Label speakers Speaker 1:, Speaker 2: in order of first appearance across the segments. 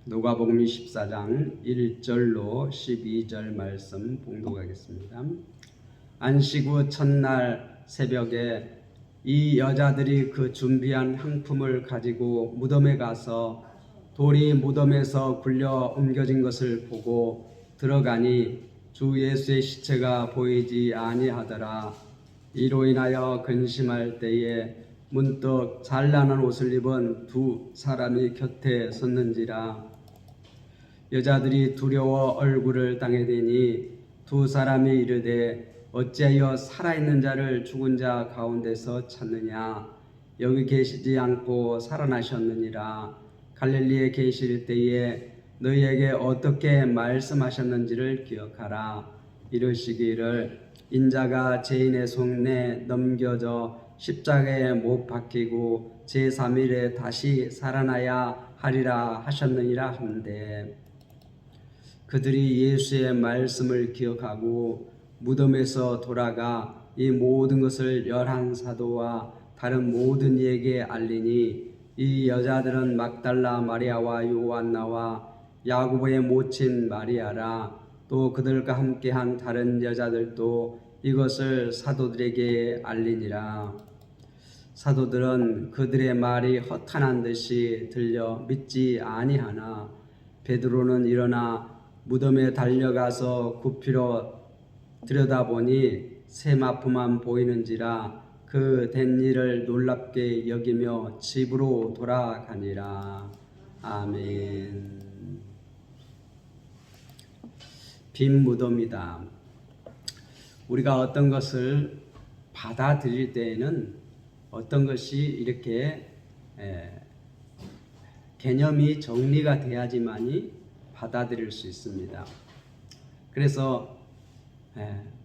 Speaker 1: 누가복음 24장 1절로 12절 말씀 봉독하겠습니다. 안식 후 첫날 새벽에 이 여자들이 그 준비한 향품을 가지고 무덤에 가서 돌이 무덤에서 굴려 옮겨진 것을 보고 들어가니 주 예수의 시체가 보이지 아니하더라. 이로 인하여 근심할 때에 문득 잘나는 옷을 입은 두 사람이 곁에 섰는지라. 여자들이 두려워 얼굴을 당해대니 두 사람이 이르되 어찌하여 살아있는 자를 죽은 자 가운데서 찾느냐. 여기 계시지 않고 살아나셨느니라. 갈릴리에 계실 때에 너희에게 어떻게 말씀하셨는지를 기억하라. 이르시기를 인자가 죄인의 손에 넘겨져 십자가에 못 박히고 제3일에 다시 살아나야 하리라 하셨느니라 한데, 그들이 예수의 말씀을 기억하고 무덤에서 돌아가 이 모든 것을 11사도와 다른 모든 이에게 알리니, 이 여자들은 막달라 마리아와 요한나와 야고보의 모친 마리아라. 또 그들과 함께한 다른 여자들도 이것을 사도들에게 알리니라. 사도들은 그들의 말이 허탄한 듯이 들려 믿지 아니하나 베드로는 일어나 무덤에 달려가서 굽히러 들여다보니 세마포만 보이는지라 그 된 일을 놀랍게 여기며 집으로 돌아가니라. 아멘. 빈 무덤이다. 우리가 어떤 것을 받아들일 때에는 어떤 것이 이렇게 개념이 정리가 돼야지만이 받아들일 수 있습니다. 그래서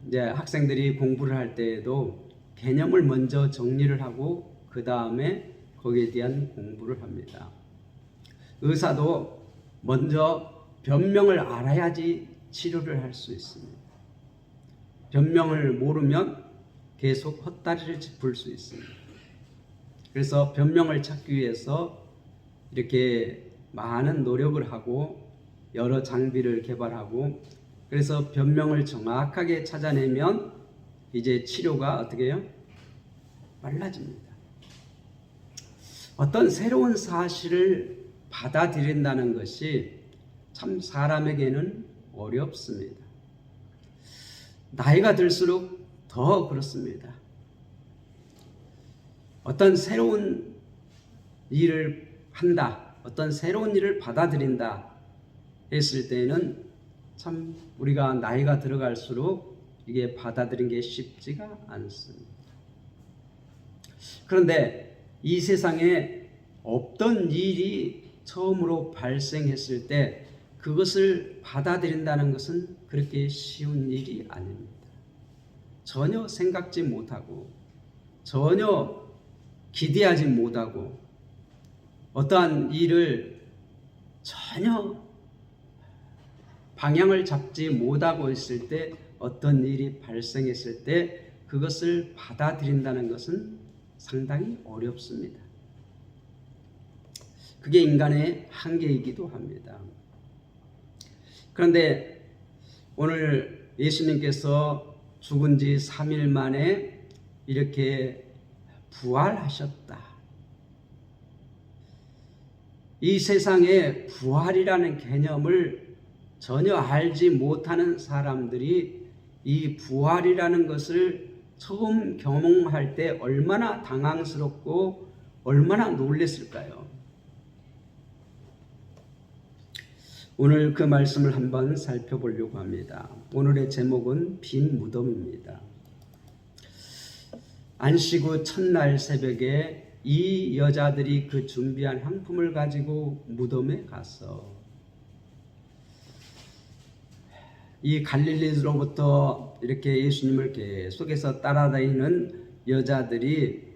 Speaker 1: 이제 학생들이 공부를 할 때에도 개념을 먼저 정리를 하고 그 다음에 거기에 대한 공부를 합니다. 의사도 먼저 변명을 알아야지 치료를 할 수 있습니다. 변명을 모르면 계속 헛다리를 짚을 수 있습니다. 그래서 변명을 찾기 위해서 이렇게 많은 노력을 하고 여러 장비를 개발하고, 그래서 변명을 정확하게 찾아내면 이제 치료가 어떻게 해요? 빨라집니다. 어떤 새로운 사실을 받아들인다는 것이 참 사람에게는 어렵습니다. 나이가 들수록 더 그렇습니다. 어떤 새로운 일을 한다, 어떤 새로운 일을 받아들인다 했을 때는 참 우리가 나이가 들어갈수록 이게 받아들이는 게 쉽지가 않습니다. 그런데 이 세상에 없던 일이 처음으로 발생했을 때 그것을 받아들인다는 것은 그렇게 쉬운 일이 아닙니다. 전혀 생각지 못하고 전혀 기대하지 못하고 어떠한 일을 전혀 방향을 잡지 못하고 있을 때, 어떤 일이 발생했을 때 그것을 받아들인다는 것은 상당히 어렵습니다. 그게 인간의 한계이기도 합니다. 그런데 오늘 예수님께서 죽은 지 3일 만에 이렇게 부활하셨다. 이 세상에 부활이라는 개념을 전혀 알지 못하는 사람들이 이 부활이라는 것을 처음 경험할 때 얼마나 당황스럽고 얼마나 놀랐을까요? 오늘 그 말씀을 한번 살펴보려고 합니다. 오늘의 제목은 빈 무덤입니다. 안식 후 첫날 새벽에 이 여자들이 그 준비한 향품을 가지고 무덤에 가서, 이 갈릴리로부터 이렇게 예수님을 계속해서 따라다니는 여자들이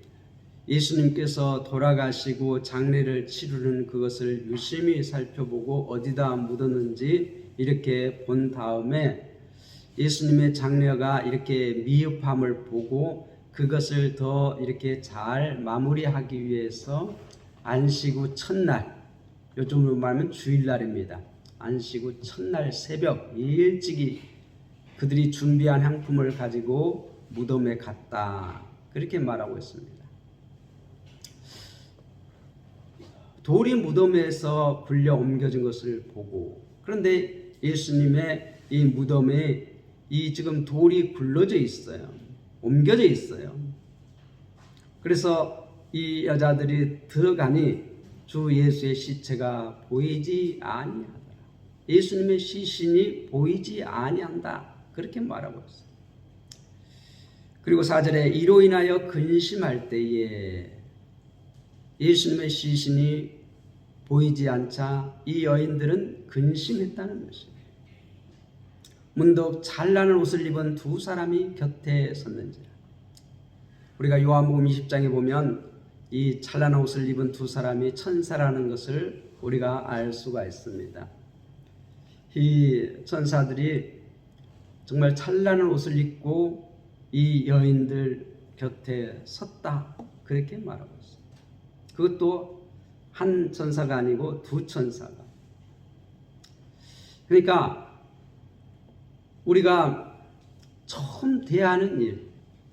Speaker 1: 예수님께서 돌아가시고 장례를 치르는 그것을 유심히 살펴보고 어디다 묻었는지 이렇게 본 다음에 예수님의 장례가 이렇게 미흡함을 보고 그것을 더 이렇게 잘 마무리하기 위해서 안식 후 첫날 요즘으로 말하면 주일날입니다. 안식 후 첫날 새벽 일찍이 그들이 준비한 향품을 가지고 무덤에 갔다. 그렇게 말하고 있습니다. 돌이 무덤에서 굴려 옮겨진 것을 보고, 그런데 예수님의 이 무덤에 이 지금 돌이 굴러져 있어요. 옮겨져 있어요. 그래서 이 여자들이 들어가니 주 예수의 시체가 보이지 아니하더라. 예수님의 시신이 보이지 아니한다. 그렇게 말하고 있어요. 그리고 4절에 이로 인하여 근심할 때에 예수님의 시신이 보이지 않자 이 여인들은 근심했다는 것입니다. 문득 찬란한 옷을 입은 두 사람이 곁에 섰는지라. 우리가 요한복음 20장에 보면 이 찬란한 옷을 입은 두 사람이 천사라는 것을 우리가 알 수가 있습니다. 이 천사들이 정말 찬란한 옷을 입고 이 여인들 곁에 섰다. 그렇게 말하고 있습니다. 그것도 한 천사가 아니고 두 천사가. 그러니까 우리가 처음 대하는 일,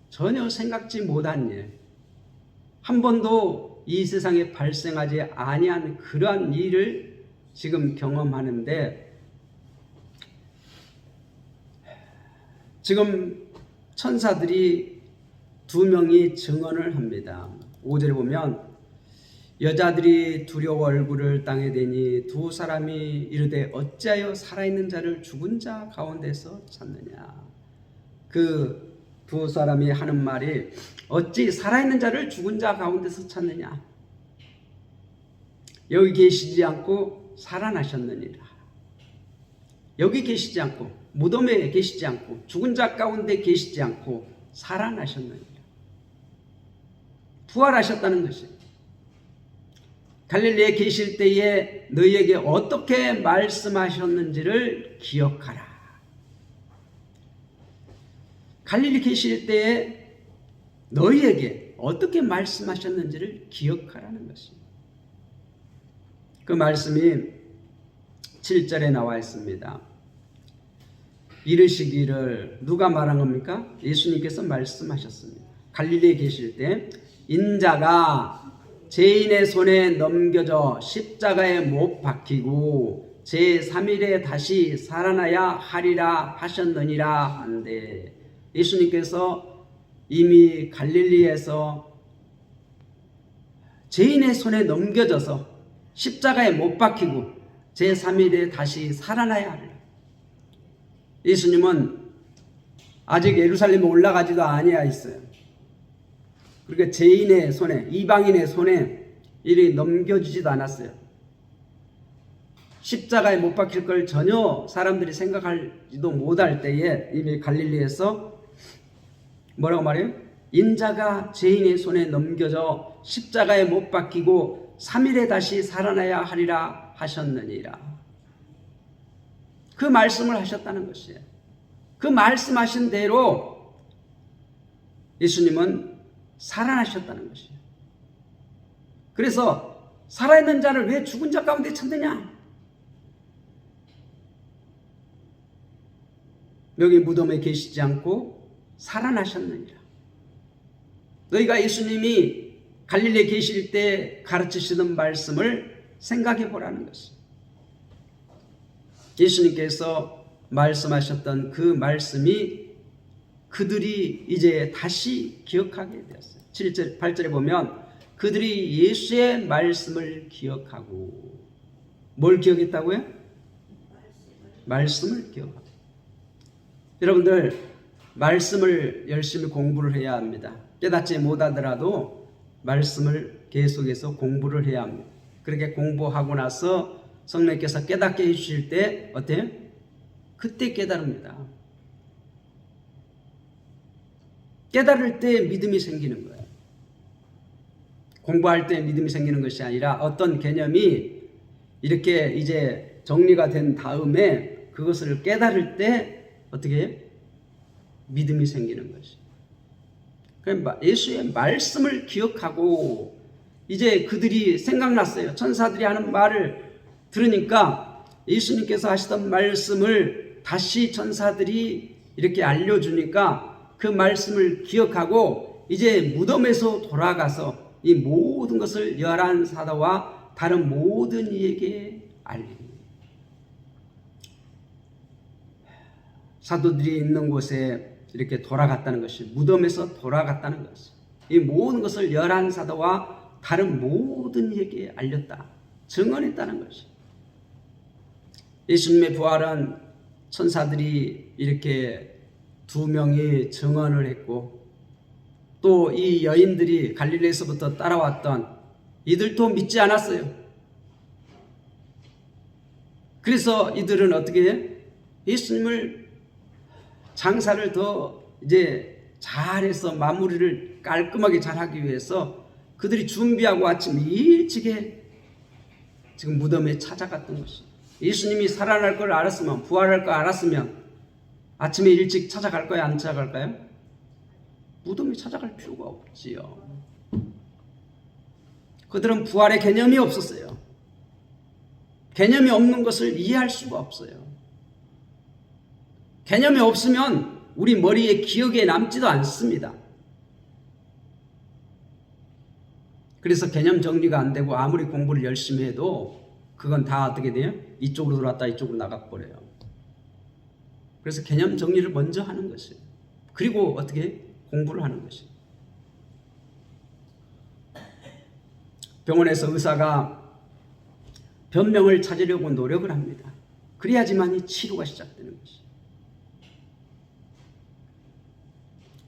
Speaker 1: 전혀 생각지 못한 일, 한 번도 이 세상에 발생하지 아니한 그러한 일을 지금 경험하는데, 지금 천사들이 두 명이 증언을 합니다. 5절에 보면 여자들이 두려워 얼굴을 땅에 대니 두 사람이 이르되 어찌하여 살아있는 자를 죽은 자 가운데서 찾느냐. 그 두 사람이 하는 말이 어찌 살아있는 자를 죽은 자 가운데서 찾느냐. 여기 계시지 않고 살아나셨느니라. 여기 계시지 않고 무덤에 계시지 않고 죽은 자 가운데 계시지 않고 살아나셨느니라. 부활하셨다는 것입니다. 갈릴리에 계실 때에 너희에게 어떻게 말씀하셨는지를 기억하라. 갈릴리 계실 때에 너희에게 어떻게 말씀하셨는지를 기억하라는 것입니다. 그 말씀이 7절에 나와 있습니다. 이르시기를 누가 말한 겁니까? 예수님께서 말씀하셨습니다. 갈릴리에 계실 때 인자가 죄인의 손에 넘겨져 십자가에 못 박히고 제3일에 다시 살아나야 하리라 하셨느니라 한데, 예수님께서 이미 갈릴리에서 죄인의 손에 넘겨져서 십자가에 못 박히고 제3일에 다시 살아나야 하리라. 예수님은 아직 예루살렘에 올라가지도 아니하 있어요. 그러니까 죄인의 손에, 이방인의 손에 이리 넘겨주지도 않았어요. 십자가에 못 박힐 걸 전혀 사람들이 생각하지도 못할 때에 이미 갈릴리에서 뭐라고 말해요? 인자가 죄인의 손에 넘겨져 십자가에 못 박히고 3일에 다시 살아나야 하리라 하셨느니라. 그 말씀을 하셨다는 것이에요. 그 말씀하신 대로 예수님은 살아나셨다는 것이에요. 그래서 살아있는 자를 왜 죽은 자 가운데 찾느냐? 여기 무덤에 계시지 않고 살아나셨느니라. 너희가 예수님이 갈릴리에 계실 때 가르치시던 말씀을 생각해 보라는 것입니다. 예수님께서 말씀하셨던 그 말씀이 그들이 이제 다시 기억하게 되었어요. 7절, 8절에 보면 그들이 예수의 말씀을 기억하고, 뭘 기억했다고요? 말씀을 기억하고. 여러분들, 말씀을 열심히 공부를 해야 합니다. 깨닫지 못하더라도 말씀을 계속해서 공부를 해야 합니다. 그렇게 공부하고 나서 성령께서 깨닫게 해주실 때 어때요? 그때 깨달습니다. 깨달을 때 믿음이 생기는 거예요. 공부할 때 믿음이 생기는 것이 아니라 어떤 개념이 이렇게 이제 정리가 된 다음에 그것을 깨달을 때 어떻게 해요? 믿음이 생기는 것이. 예수의 말씀을 기억하고 이제 그들이 생각났어요. 천사들이 하는 말을 들으니까 예수님께서 하시던 말씀을 다시 천사들이 이렇게 알려주니까 그 말씀을 기억하고 이제 무덤에서 돌아가서 이 모든 것을 열한 사도와 다른 모든 이에게 알립니다. 사도들이 있는 곳에 이렇게 돌아갔다는 것이, 무덤에서 돌아갔다는 것이, 이 모든 것을 열한 사도와 다른 모든 이에게 알렸다, 증언했다는 것이. 예수님의 부활은 천사들이 이렇게 2명이 증언을 했고, 또 이 여인들이 갈릴리에서부터 따라왔던 이들도 믿지 않았어요. 그래서 이들은 어떻게 해요? 예수님을 장사를 더 이제 잘해서 마무리를 깔끔하게 잘하기 위해서 그들이 준비하고 아침 일찍에 지금 무덤에 찾아갔던 것이, 예수님이 살아날 걸 알았으면, 부활할 걸 알았으면 아침에 일찍 찾아갈까요? 안 찾아갈까요? 무덤에 찾아갈 필요가 없지요. 그들은 부활의 개념이 없었어요. 개념이 없는 것을 이해할 수가 없어요. 개념이 없으면 우리 머리에 기억에 남지도 않습니다. 그래서 개념 정리가 안 되고 아무리 공부를 열심히 해도 그건 다 어떻게 돼요? 이쪽으로 들어왔다 이쪽으로 나가버려요. 그래서 개념 정리를 먼저 하는 것이에요. 그리고 어떻게 공부를 하는 것이에요. 병원에서 의사가 변명을 찾으려고 노력을 합니다. 그래야지만이 치료가 시작되는 것이에요.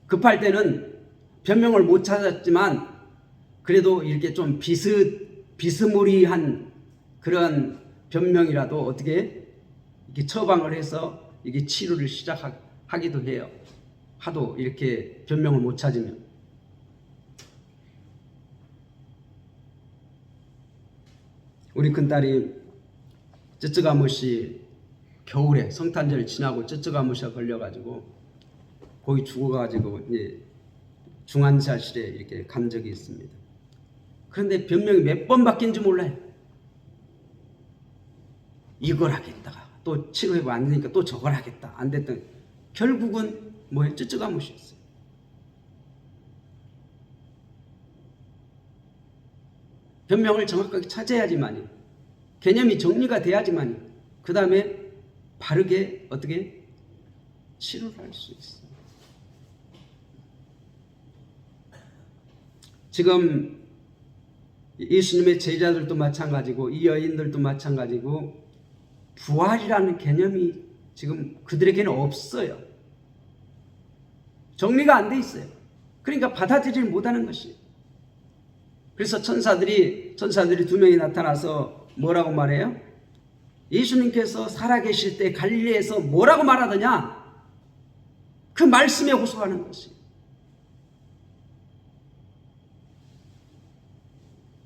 Speaker 1: 급할 때는 변명을 못 찾았지만 그래도 이렇게 좀 비스무리한 그런 변명이라도 어떻게 이렇게 처방을 해서 이게 치료를 시작하기도 해요. 하도 이렇게 변명을 못 찾으면. 우리 큰딸이 쯔쯔가무시 겨울에 성탄절 지나고 쯔쯔가무시가 걸려가지고 거기 죽어가지고 이제 중환자실에 이렇게 간 적이 있습니다. 그런데 변명이 몇 번 바뀐지 몰라요. 이걸 하겠다가 또 치료해보 안 되니까 또 저걸 하겠다. 안 됐던 결국은 뭐예요? 쯔쯔가무시였어요. 변명을 정확하게 찾아야지만이, 개념이 정리가 돼야지만이 그 다음에 바르게 어떻게 치료를 할 수 있어요. 지금 예수님의 제자들도 마찬가지고 이 여인들도 마찬가지고 부활이라는 개념이 지금 그들에게는 없어요. 정리가 안 돼 있어요. 그러니까 받아들이지 못하는 것이에요. 그래서 천사들이 2명이 나타나서 뭐라고 말해요? 예수님께서 살아계실 때 갈릴리에서 뭐라고 말하더냐? 그 말씀에 호소하는 것이에요.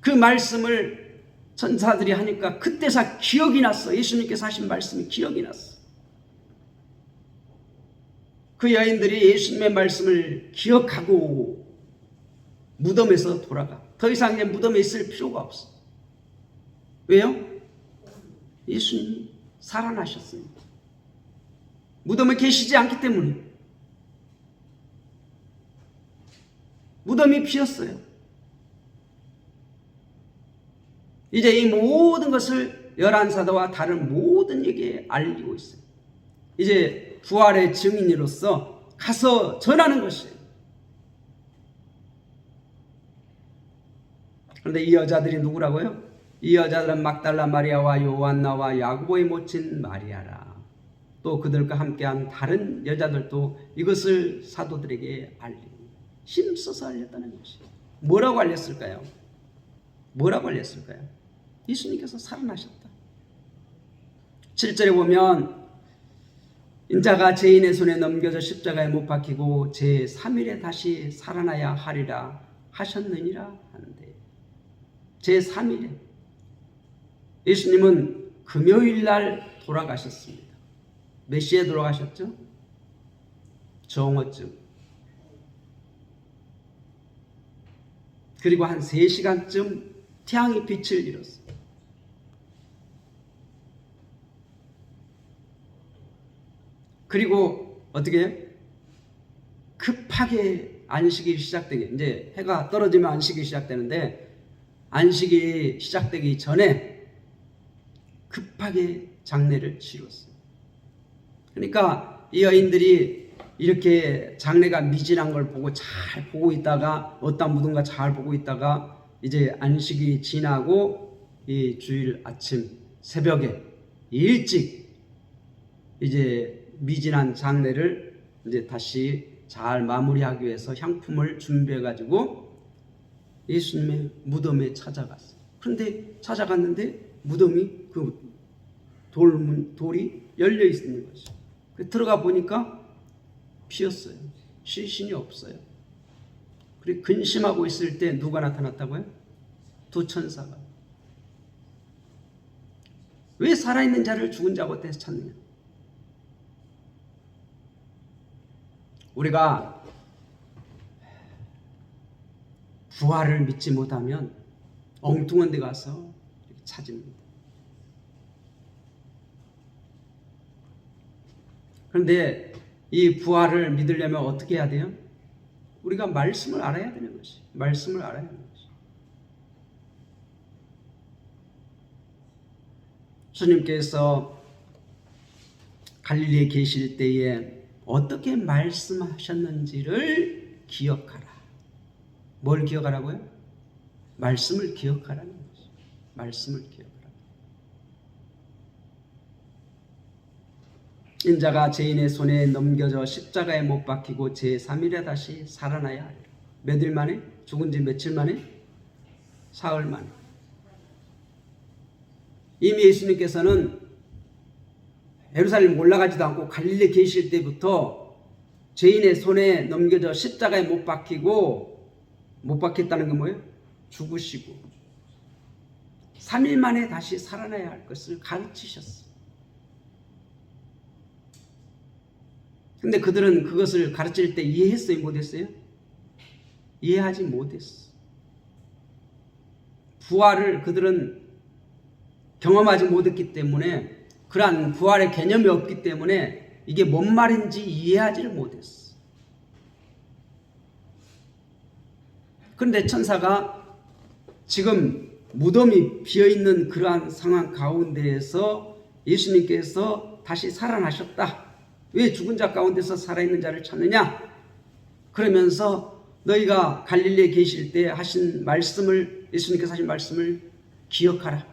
Speaker 1: 그 말씀을 천사들이 하니까 그때서 기억이 났어. 예수님께서 하신 말씀이 기억이 났어. 그 여인들이 예수님의 말씀을 기억하고 무덤에서 돌아가. 더 이상 이제 무덤에 있을 필요가 없어. 왜요? 예수님이 살아나셨습니다. 무덤에 계시지 않기 때문에. 무덤이 비었어요. 이제 이 모든 것을 열한 사도와 다른 모든 에게 알리고 있어요. 이제 부활의 증인으로서 가서 전하는 것이에요. 그런데 이 여자들이 누구라고요? 이 여자들은 막달라 마리아와 요한나와 야고보의 모친 마리아라. 또 그들과 함께한 다른 여자들도 이것을 사도들에게 알리고 힘써서 알렸다는 것이에요. 뭐라고 알렸을까요? 뭐라고 알렸을까요? 예수님께서 살아나셨다. 7절에 보면 인자가 죄인의 손에 넘겨져 십자가에 못 박히고 제3일에 다시 살아나야 하리라 하셨느니라 하는데, 제3일에 예수님은 금요일 날 돌아가셨습니다. 몇 시에 돌아가셨죠? 정오쯤. 그리고 한 3시간쯤 태양이 빛을 잃었어요. 그리고 어떻게 해요? 급하게 안식이 시작되게, 이제 해가 떨어지면 안식이 시작되는데 안식이 시작되기 전에 급하게 장례를 치렀어요. 그러니까 이 여인들이 이렇게 장례가 미진한 걸 보고 잘 보고 있다가 어디다 묻은가 잘 보고 있다가 이제 안식이 지나고 이 주일 아침 새벽에 일찍 이제 미진한 장례를 이제 다시 잘 마무리하기 위해서 향품을 준비해 가지고 예수님의 무덤에 찾아갔어요. 그런데 찾아갔는데 무덤이 그 돌이 열려 있는 것이죠. 들어가 보니까 비었어요. 시신이 없어요. 그리고 근심하고 있을 때 누가 나타났다고요? 두 천사가. 왜 살아있는 자를 죽은 자 곁에서 찾느냐? 우리가 부활을 믿지 못하면 엉뚱한 데 가서 찾습니다. 그런데 이 부활을 믿으려면 어떻게 해야 돼요? 우리가 말씀을 알아야 되는 것이. 말씀을 알아야 하는 것이. 주님께서 갈릴리에 계실 때에 어떻게 말씀하셨는지를 기억하라. 뭘 기억하라고요? 말씀을 기억하라는 것이. 말씀을 기억하라. 인자가 죄인의 손에 넘겨져 십자가에 못 박히고 제3일에 다시 살아나야 하리라. 몇일 만에? 죽은 지 며칠 만에? 사흘 만에. 이미 예수님께서는 예루살렘 올라가지도 않고 갈릴리에 계실 때부터 죄인의 손에 넘겨져 십자가에 못 박혔다는 게 뭐예요? 죽으시고 3일 만에 다시 살아나야 할 것을 가르치셨어요. 근데 그들은 그것을 가르칠 때 이해했어요? 못했어요? 이해하지 못했어. 부활을 그들은 경험하지 못했기 때문에, 그러한 부활의 개념이 없기 때문에 이게 뭔 말인지 이해하지를 못했어. 그런데 천사가 지금 무덤이 비어있는 그러한 상황 가운데에서 예수님께서 다시 살아나셨다. 왜 죽은 자 가운데서 살아있는 자를 찾느냐? 그러면서 너희가 갈릴리에 계실 때 하신 말씀을, 예수님께서 하신 말씀을 기억하라.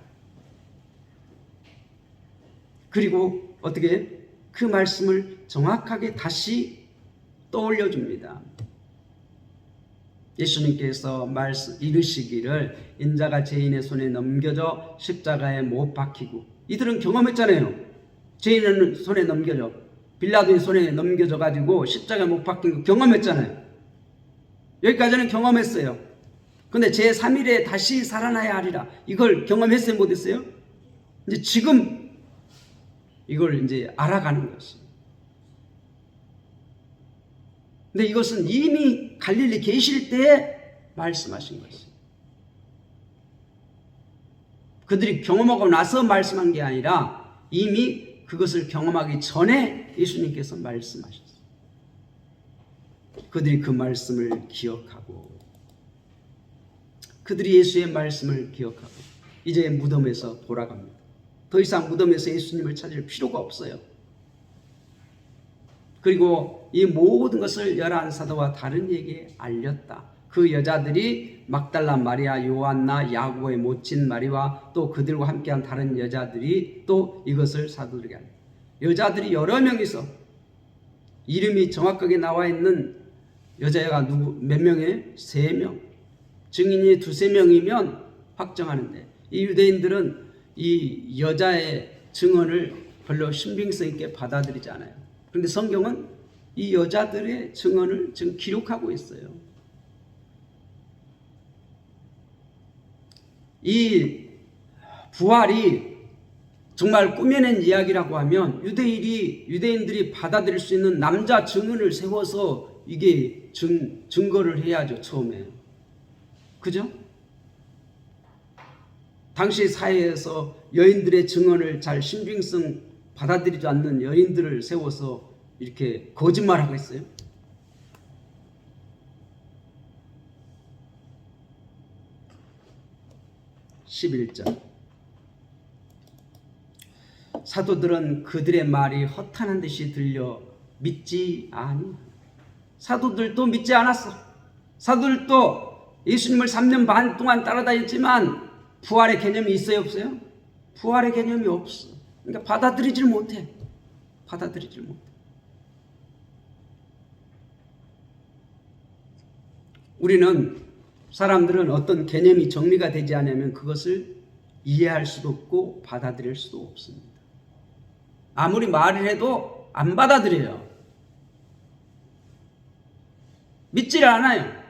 Speaker 1: 그리고 어떻게 그 말씀을 정확하게 다시 떠올려 줍니다. 예수님께서 이르시기를 인자가 죄인의 손에 넘겨져 십자가에 못 박히고, 이들은 경험했잖아요. 죄인의 손에 넘겨져, 빌라도의 손에 넘겨져 가지고 십자가에 못 박힌 거 경험했잖아요. 여기까지는 경험했어요. 근데 제3일에 다시 살아나야 하리라, 이걸 경험했어요? 못했어요? 이제 지금 이걸 이제 알아가는 것입니다. 근데 이것은 이미 갈릴리 계실 때 말씀하신 것입니다. 그들이 경험하고 나서 말씀한 게 아니라 이미 그것을 경험하기 전에 예수님께서 말씀하셨어요. 그들이 그 말씀을 기억하고, 그들이 예수의 말씀을 기억하고 이제 무덤에서 돌아갑니다. 더 이상 무덤에서 예수님을 찾을 필요가 없어요. 그리고 이 모든 것을 11사도와 다른 이에게 알렸다. 그 여자들이 막달라 마리아, 요한나, 야고보의 모친 마리와 또 그들과 함께한 다른 여자들이 또 이것을 사도들에게 알렸다. 여자들이 여러 명이서, 이름이 정확하게 나와 있는 여자가 몇 명이에요? 3명. 증인이 2-3명이면 확정하는데, 이 유대인들은 이 여자의 증언을 별로 신빙성 있게 받아들이지 않아요. 그런데 성경은 이 여자들의 증언을 지금 기록하고 있어요. 이 부활이 정말 꾸며낸 이야기라고 하면 유대인들이 받아들일 수 있는 남자 증언을 세워서 이게 증거를 해야죠, 처음에. 그죠? 당시 사회에서 여인들의 증언을 잘 신빙성 받아들이지 않는 여인들을 세워서 이렇게 거짓말하고 있어요? 11절. 사도들은 그들의 말이 허탄한 듯이 들려 믿지 아니. 사도들도 믿지 않았어. 사도들도 예수님을 3년 반 동안 따라다녔지만 부활의 개념이 있어요, 없어요? 부활의 개념이 없어. 그러니까 받아들이질 못해. 받아들이질 못해. 사람들은 어떤 개념이 정리가 되지 않으면 그것을 이해할 수도 없고 받아들일 수도 없습니다. 아무리 말을 해도 안 받아들여요. 믿지를 않아요.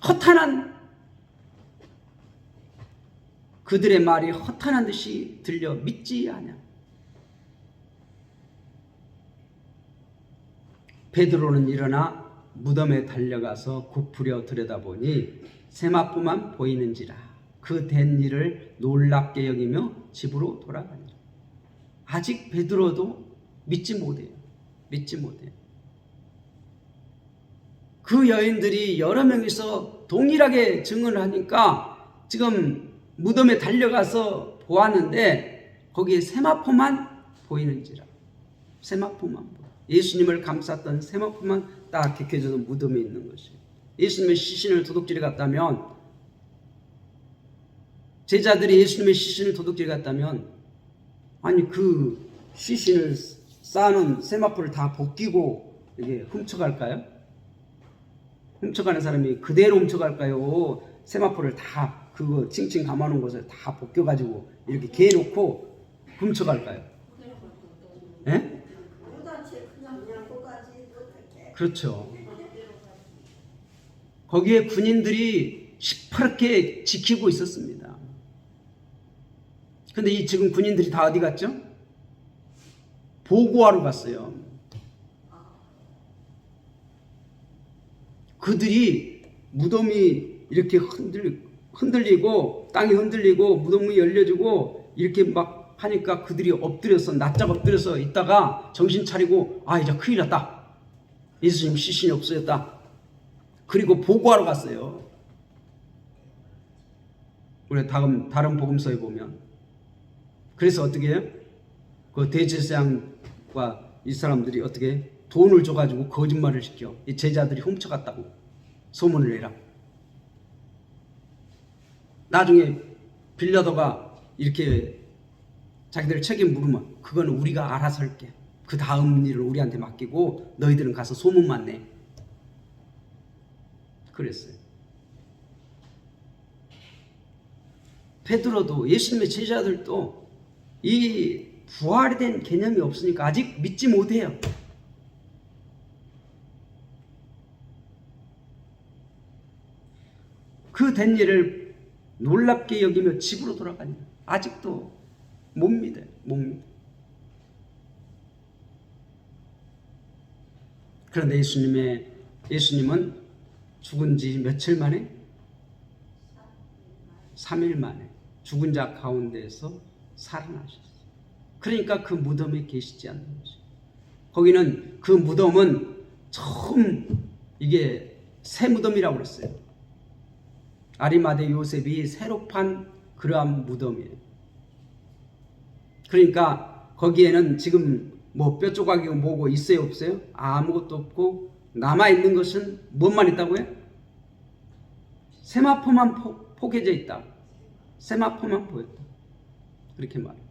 Speaker 1: 허탄한, 그들의 말이 허탄한 듯이 들려 믿지 않아. 베드로는 일어나 무덤에 달려가서 굽으려 들여다보니 세마포만 보이는지라 그 된 일을 놀랍게 여기며 집으로 돌아가니라. 아직 베드로도 믿지 못해요. 믿지 못해요. 그 여인들이 여러 명이서 동일하게 증언을 하니까 지금 무덤에 달려가서 보았는데 거기에 세마포만 보이는지라. 세마포만 보여. 예수님을 감쌌던 세마포만 딱 개켜져서 무덤에 있는 것이에요. 예수님의 시신을 도둑질해 갔다면, 제자들이 예수님의 시신을 도둑질해 갔다면, 아니 그 시신을 쌓아놓은 세마포를 다 벗기고 이게 훔쳐갈까요? 훔쳐가는 사람이 그대로 훔쳐갈까요? 세마포를 다 그거 칭칭 감아놓은 것을 다 벗겨가지고 이렇게 개놓고 훔쳐갈까요? 예? 그렇죠. 거기에 군인들이 시퍼렇게 지키고 있었습니다. 근데 이 지금 군인들이 다 어디 갔죠? 보고하러 갔어요. 그들이 무덤이 이렇게 흔들리고 땅이 흔들리고 무덤이 열려지고 이렇게 막 하니까 그들이 엎드려서 낯짝 엎드려서 있다가 정신 차리고 아 이제 큰일 났다. 예수님 시신이 없어졌다. 그리고 보고하러 갔어요. 우리 다른 복음서에 보면 그래서 어떻게 해요? 그 대제사장과 이 사람들이 어떻게 돈을 줘가지고 거짓말을 시켜. 이 제자들이 훔쳐갔다고 소문을 내라. 나중에 빌라도가 이렇게 자기들 책임 물으면 그건 우리가 알아서 할게. 그 다음 일을 우리한테 맡기고 너희들은 가서 소문만 내. 그랬어요. 베드로도 예수님의 제자들도 이 부활이 된 개념이 없으니까 아직 믿지 못해요. 그 된 일을 놀랍게 여기며 집으로 돌아가니 아직도 못 믿어요. 못 믿어요. 그런데 예수님은 죽은 지 며칠 만에? 3일 만에 죽은 자 가운데에서 살아나셨어요. 그러니까 그 무덤에 계시지 않는 거죠. 거기는 그 무덤은 처음 이게 새 무덤이라고 그랬어요. 아리마대 요셉이 새로 판 그러한 무덤이에요. 그러니까 거기에는 지금 뭐 뼈 조각이고 뭐고 있어요 없어요? 아무것도 없고 남아있는 것은 무엇만 있다고요? 세마포만 포개져 있다. 세마포만 보였다. 그렇게 말해요.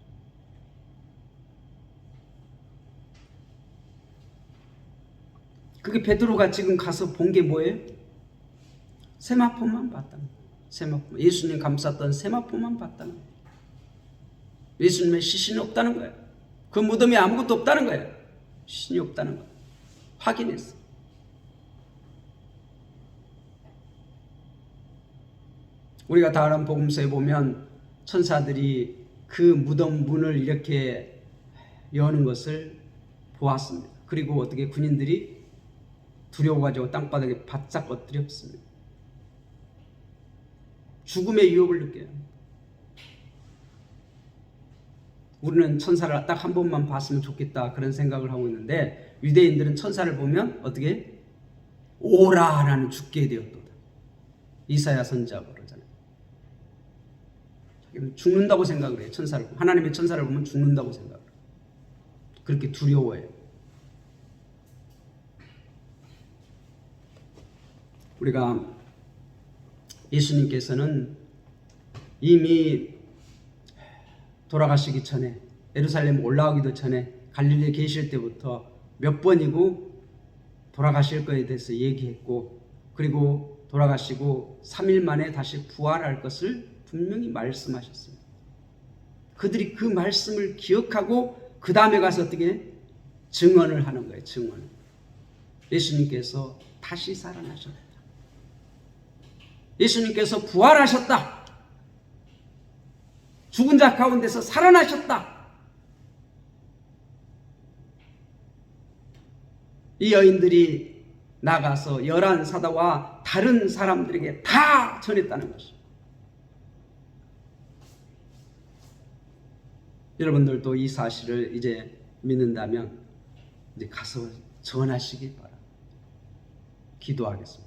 Speaker 1: 그게 베드로가 지금 가서 본 게 뭐예요? 세마포만 봤다는 거예요. 세마포. 예수님 감쌌던 세마포만 봤다는 거예요. 예수님의 시신이 없다는 거예요. 그 무덤에 아무것도 없다는 거예요. 시신이 없다는 거예요. 확인했어. 우리가 다른 복음서에 보면 천사들이 그 무덤 문을 이렇게 여는 것을 보았습니다. 그리고 어떻게 군인들이 두려워가지고 땅바닥에 바짝 엎드렸습니다. 죽음의 위협을 느껴요. 우리는 천사를 딱 한 번만 봤으면 좋겠다 그런 생각을 하고 있는데, 유대인들은 천사를 보면 어떻게? 오라라는 죽게 되었도다. 이사야 선지자가 그러잖아요. 죽는다고 생각을 해요. 천사를, 하나님의 천사를 보면 죽는다고 생각을 해요. 그렇게 두려워해요. 우리가 예수님께서는 이미 돌아가시기 전에, 예루살렘 올라오기도 전에 갈릴리에 계실 때부터 몇 번이고 돌아가실 거에 대해서 얘기했고, 그리고 돌아가시고 3일 만에 다시 부활할 것을 분명히 말씀하셨습니다. 그들이 그 말씀을 기억하고 그 다음에 가서 어떻게 증언을 하는 거예요. 증언을. 예수님께서 다시 살아나셨다. 예수님께서 부활하셨다. 죽은 자 가운데서 살아나셨다. 이 여인들이 나가서 열한 사도와 다른 사람들에게 다 전했다는 것입니다. 여러분들도 이 사실을 이제 믿는다면 이제 가서 전하시기 바랍니다. 기도하겠습니다.